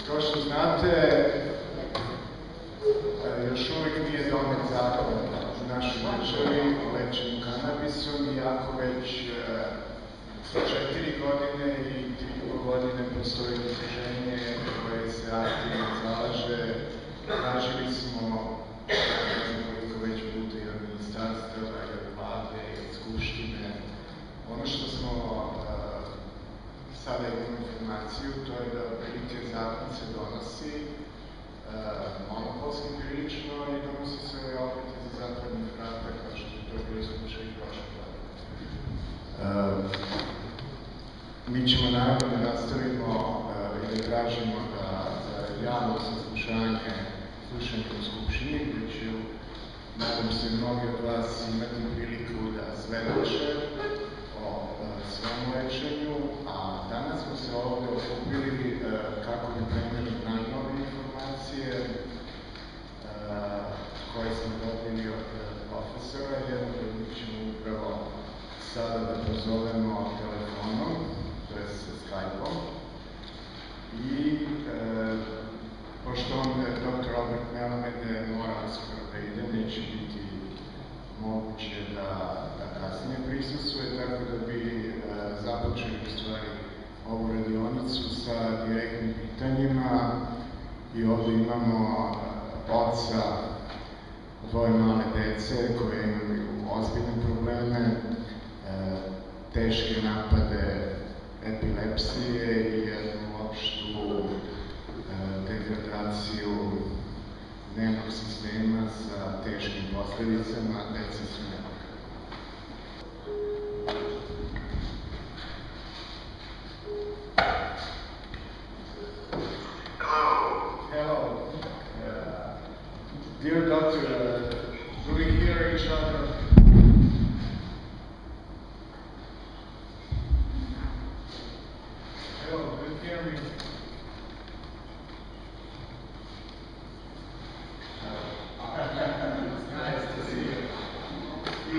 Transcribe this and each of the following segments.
kao što znate, još uvijek nije donet zakon u našoj državi o lečenju kanabisom, iako već 4 godine i 3,5 godine postoji udruženje koje se aktivno zalaže. Tražili smo, ne znam koliko već puta i od ministarstva, i od vlade, i od skupštine. Ono što smo sada imamo informaciju, to je da prilike zakon se donosi monopolski prilično i donosi se opet iza zatvornih vrata, kao što je to bio slučaj i prošle godine. Mi ćemo naravno da nastavimo i da tražimo da javno saslušanje u Skupštini, gde će, nadam se, mnogi od vas imati priliku da svedoče o svom lečenju, a danas smo se ovde okupili kako bi preneli najnovije informacije koje smo dobili od profesora. Jednog od njih ćemo upravo sada da pozovemo telefonom, to je sa Skype-om. I pošto on, dr. Albert Melamed, mora uskoro da ide, neće biti moguće da kasnije prisustvuje, tako da bi započeli u stvari ovu radionicu sa direktnim pitanjima. I ovde imamo oca dvoje male dece koje imaju ozbiljne probleme, teške napade epilepsije i jednu opštu degradaciju nervnog sistema sa teškim posledicama. Deca su nemoga. Hello. Dear doctor, do we hear each other? Hello, do you hear me? Nice to see you.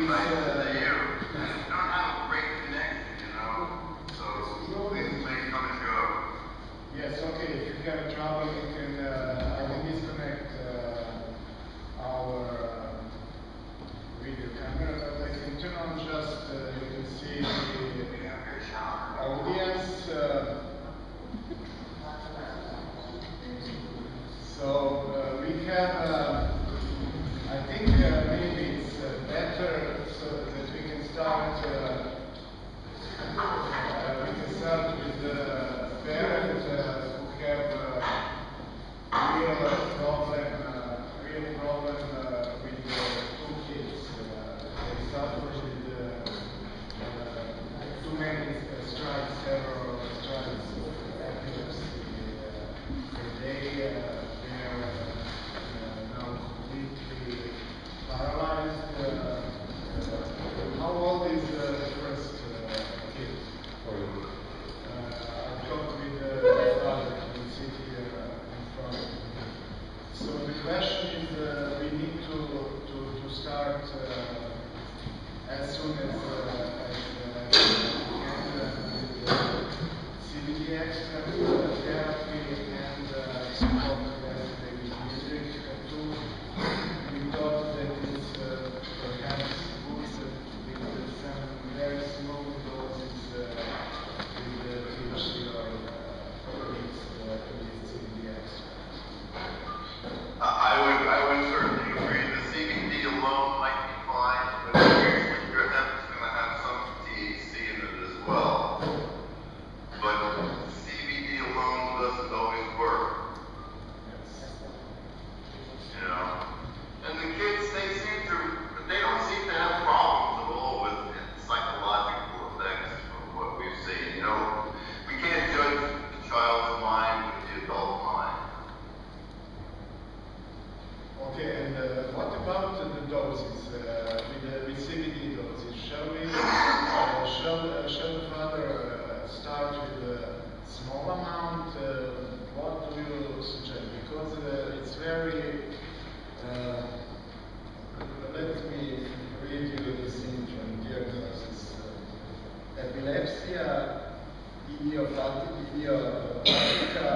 Nice to see you. We don't have a great connection, you know, so please come and go. Yes, okay, if you have trouble, you can, I will disconnect our video camera, but I can turn on just, you can see the audience. So we have, I think maybe it's better so that we can start with the parents who have real problem with two kids. They suffer with too many strikes, several strikes of epilepsy. They are now completely paralyzed. How old is the first kid? I talked with the father, who will sit here in front of me. So the question is, we need to start as soon as we can with CBD extract therapy and support with music too. We thought that it's perhaps boosted with some very small doses with THC or with CBD extract. I would certainly agree. The CBD alone might be fine, but usually your hemp is going to idiopatica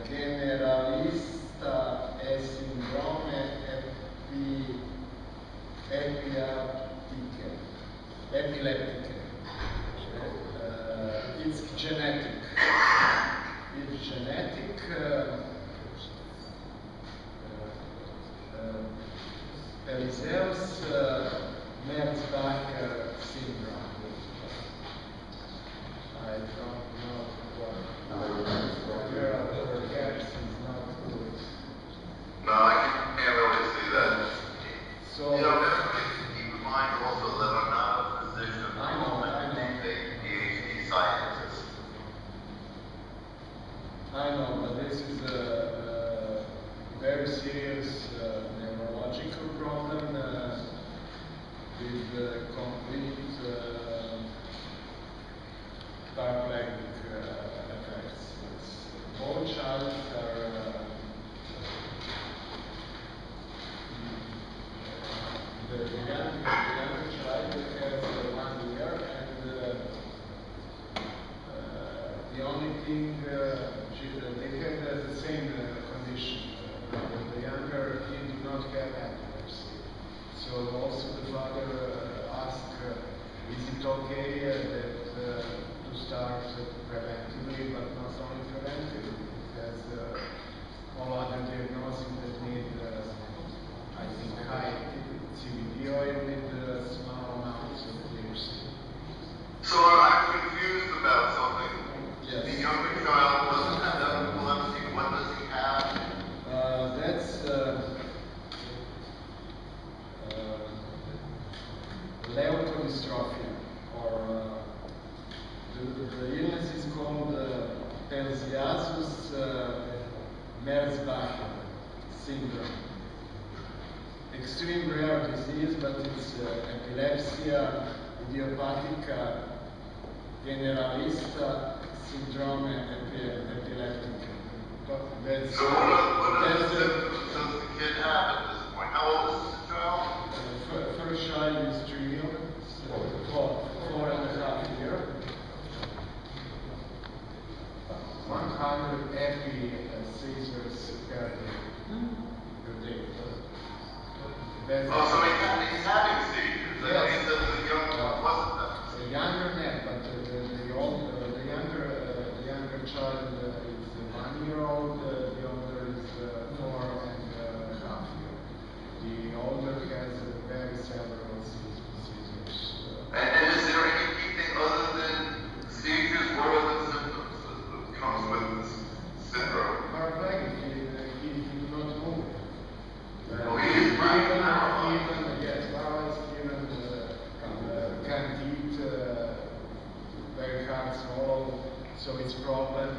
generalista e sindrome epileptiche. It's genetic. It's genetic. Pelizaeus-Merzbach syndrome. I don't know what perhaps is not good. No, I can't really see that. So, you know, everybody should keep in mind also that I'm not a physician. I know. I'm a PhD scientist. I know, but this is a very serious neurological problem with complete paraplegic effects. Both children are the younger child has 1 year, and the only thing they have the same condition. The younger kid do not have epilepsy. So also the father asked, is it okay to start preventively, but not only preventively? Because all other diagnoses that need, I think, high CBD oil with small amounts of THC. So I'm confused about something. Yes. The younger child doesn't have epilepsy. What does he have? That's leukodystrophia, or the illness is called Pelizaeus-Merzbach syndrome. Extreme rare disease, but it's epilepsia idiopatica generalista syndrome epileptica. That's, So what are the symptoms does the kid have at this point? How old is the child? First child is 3 years, so 4.5 years. 100 epi seizures per day. That's Oh, so he's having seizures. That means that the young one wasn't that. the younger man, but the younger child is 1 year old, the older is 4.5 years. The older has very several seizures. And is there anything other than seizures? What are the symptoms that comes with this syndrome? Paraplegic, he not move. Oh, he is right now. Yes, paralyzed, even can't eat, very hard swallow. So it's problem.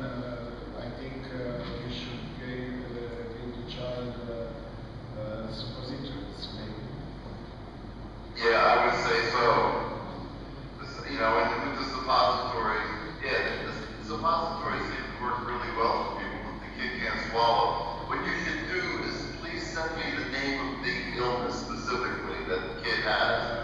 I think we should give the child suppositories, maybe. Yeah, I would say so. You know, and with the suppositories, yeah, the suppositories seem to work really well for people that the kid can't swallow. What you should do is please send me the name of the illness specifically that the kid has.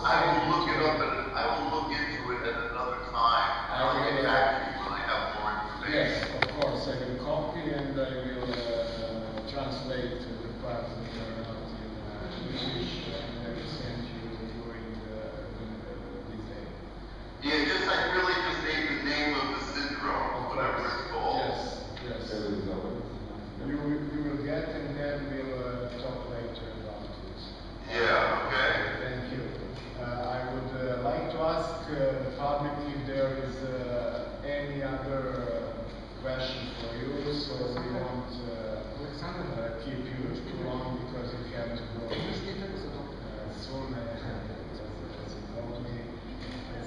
I will look it up and I will look into it at another time. I'll get back to you when I have more information. Yes, of course, I will copy and I will translate the parts that are not in English and I will send you during this day. Yeah, I really just need the name of the syndrome, whatever it's called. Yes. You will get and then we'll talk later about it. Yeah, okay. Thank you. I would like to ask the public if there is any other question for you, so we won't keep you too long because you have to go soon, as you told me.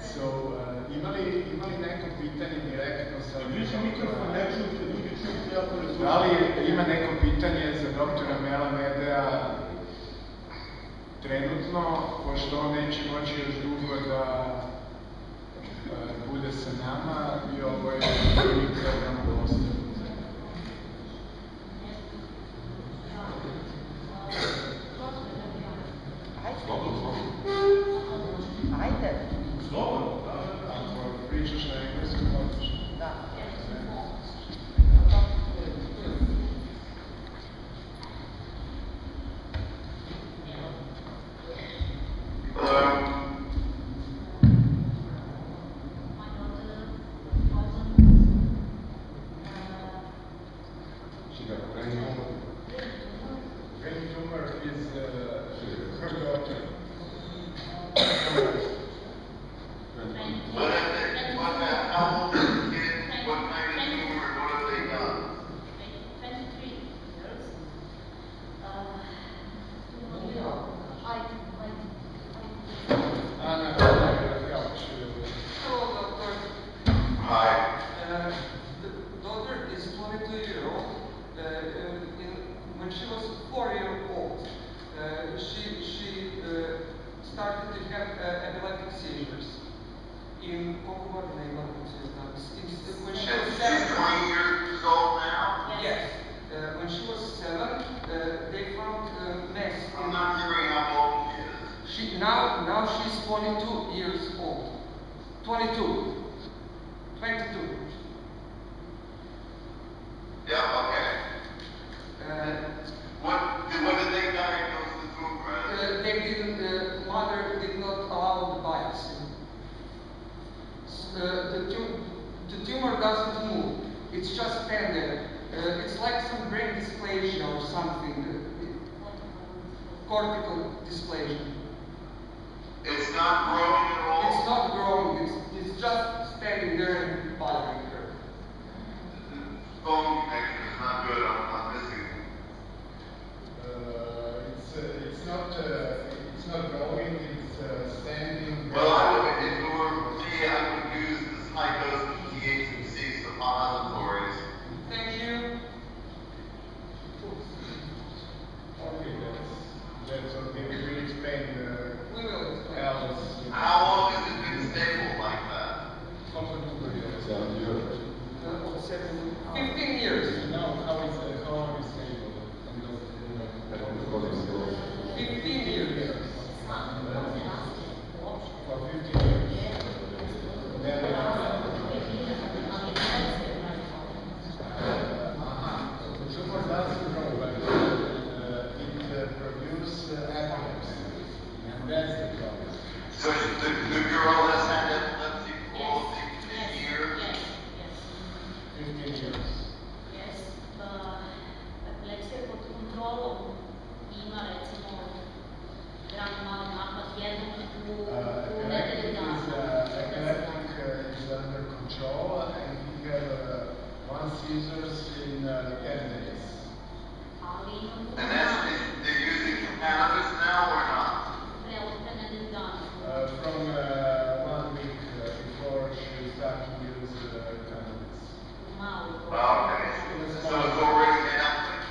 So, ima li neko pitanje direktno sa... Da li ima neko pitanje za doktora Mela Medea trenutno, pošto on neće moći još dugo da bude sa nama i ovo je prilika da nam ostane. Ajde. Ako pričaš na engleskom, možeš. The daughter is 22-year-old. When she was 4-year-old, she started to have epileptic seizures. In when she was 7. She's 20 years old now? Yes. When she was 7, they found a mass. I'm not hearing how old she is. Now she's 22 years old. 22. Yeah, okay. What did they diagnose the tumor as? The mother did not allow the biopsy. The tumor doesn't move. It's just stand there. It's like some brain dysplasia or something. Cortical dysplasia. It's not growing at all? It's not growing. It's just standing there and bothering her. The phone connection is not good. I'm missing. It's not growing. It's standing. Well, if it were me, I would use this high dose THC suppositories. Thank you. Okay, that's okay. We will explain. We will explain. How long has it been stable like that? 15 years. Now, how long is stable? 15 years. For 15 years. Then, the tumor doesn't grow, but it produces epilepsy, and that's the problem. So the girl has had epilepsy for all of 15 years? Yes. 15 years. Yes, epilepsija pod kontrolom ima recimo malo napad jednom u nedelju dana. Epileptic is under control, and he had one seizures in 10 days. Ali imam And they're using cannabis now or not? preote nedelju dana. From 1 week before she started to use cannabis. Malo. Okay. So it's already happening.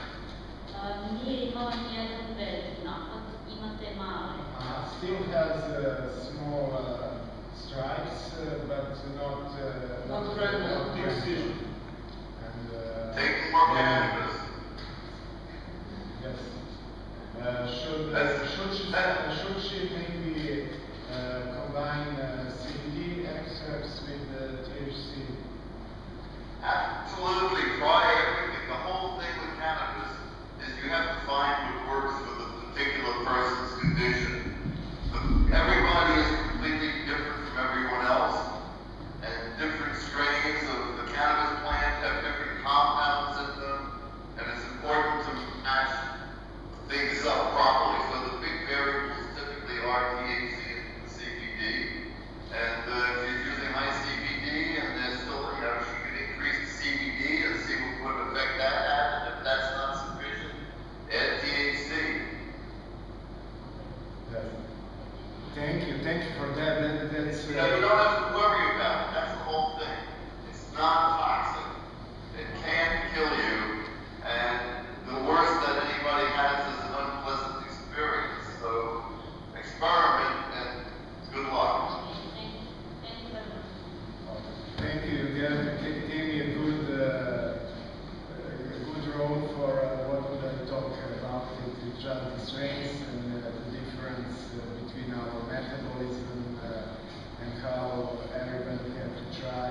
Nije imala nijedan veliki napad, imate male. Still has small stripes, but not Big seizure. And Taking more cannabis. yes. Should she maybe combine CBD extracts with THC? Absolutely. Try everything. The whole thing with cannabis is you have to find what works for the particular person's condition. Everybody is completely different from everyone else, and different strains of the cannabis plant have different compounds in them, and it's important to match things up properly. So the big variables typically are THC and CBD, and if you're using high CBD and there's still, she could increase the CBD and see what effect that has, and if that's not sufficient, add THC. Yes. Thank you for that. That's You don't have to worry about it. That's the whole thing. It's not toxic. It can't kill you, and the worst that anybody has is an unpleasant experience. So experiment and good luck. Thank you very much. Thank you. You gave me a good road for what would I talk about the just the strains and the difference between our metabolism and how everybody have to try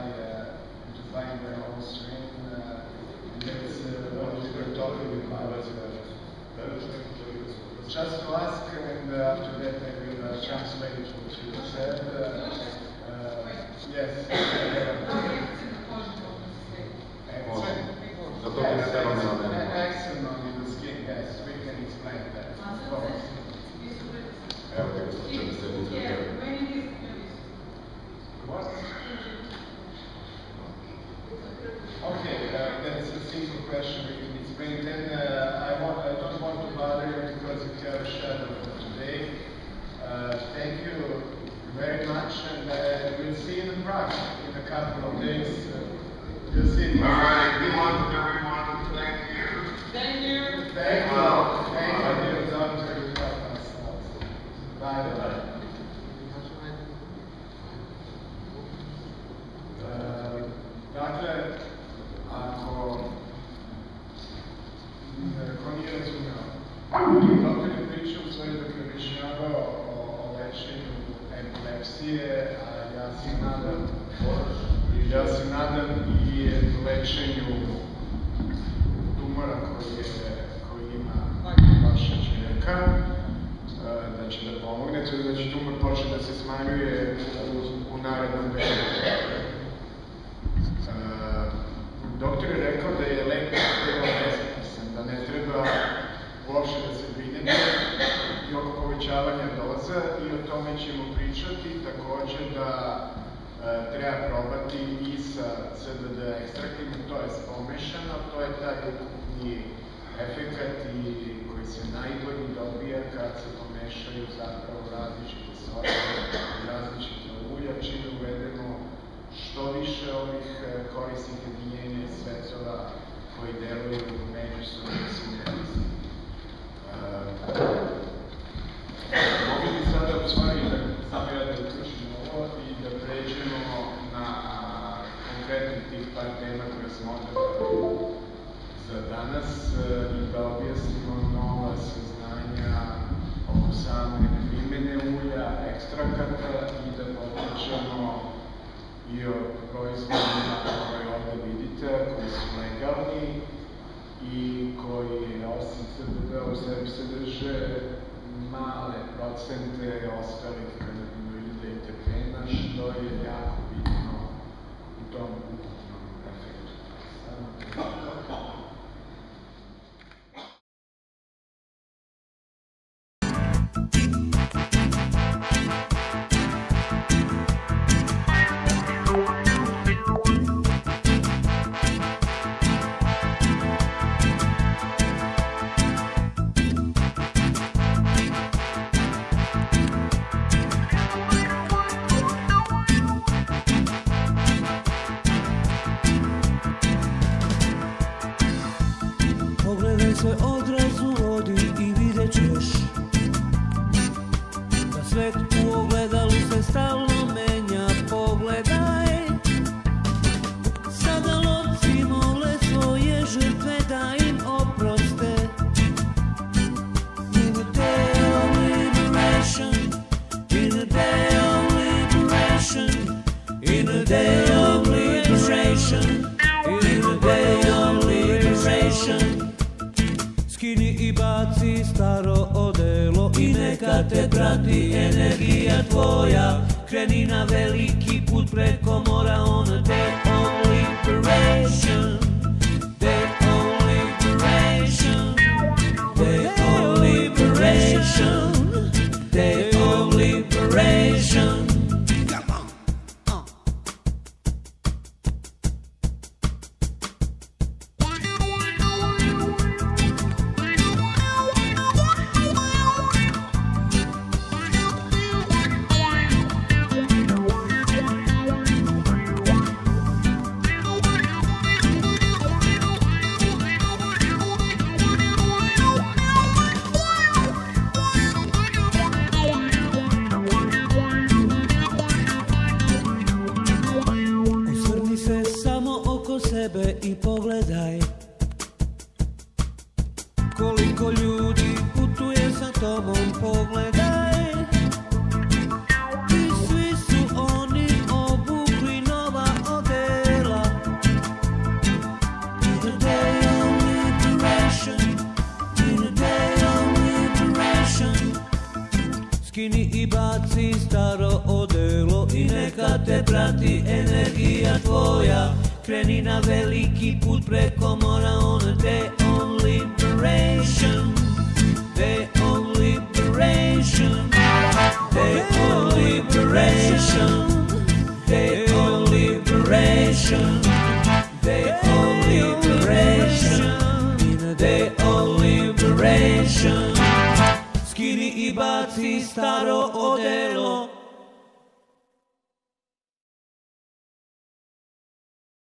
to find their own strain. And that's what we were talking about. Just to ask, and after that I will translate what you said. Yes. Eczema in the skin, yes, we can explain that. Of course. What? Okay, that's a simple question we can explain. Then I don't want to bother you because we have a shadow for today. Thank you very much, and we'll see you in Prague in a couple of days. You'll see. All right, good luck, everyone. Thank you. Thank you. Thank you. Well, Thank you, Dr. Bye. Dakle, ako nije razumeo, doktor je pričao u svojoj dok je objašnjavao o lečenju epilepsije, a ja se nadam i lečenju tumora koji ima vaša čerka, da će da pomogne, da će tumor početi da se smanjuje u narednom periodu. Doktor je rekao da je lek besmislen, da ne treba uopšte da se brinete i oko povećavanja doza i o tome ćemo pričati, takođe da treba probati i sa CBD ekstraktima, to je pomešano, to je taj ukupni efekat koji se najbolji dobija kad se pomešaju zapravo različite sorte, različite ulja, čime uvedemo što više ovih korisnih jedinjenja i svecova koji deluju međusobno sinergijski. Mogli bi sada u stvari samo ja da uključim ovo i da pređemo na konkretnih tih par tema koje smo odabrali za danas i da objasnimo nova saznanja oko same primene ulja, ekstrakata i da popričamo i o proizvodima koje ovde vidite, koji su legalni i koji osim CBD u sebi sadrže male procente ostalih kanabinoida i terpena, što je jako bitno u tom ukupnom efektu. Svoj odraz u vodi i vidjet ćeš da svet u ogledalu se stalno menja. Pogledaj, sada lovci mole svoje žrtve da im oproste. In a day of liberation, in a day of liberation, in a day of liberation, in a day of liberation. Skini i baci staro odelo i neka te prati energija tvoja. Kreni na veliki put preko mora, on a day of liberation, day of liberation, day of liberation, day of liberation. I pogledaj koliko ljudi putuje sa tobom. Pogledaj, i svi su oni obukli nova odela. In a day of liberation, in a day of liberation. Skini i baci staro odelo i neka te prati energija tvoja. Kreni na veliki put preko mora, on a day of liberation, day of liberation, day of liberation, day of liberation.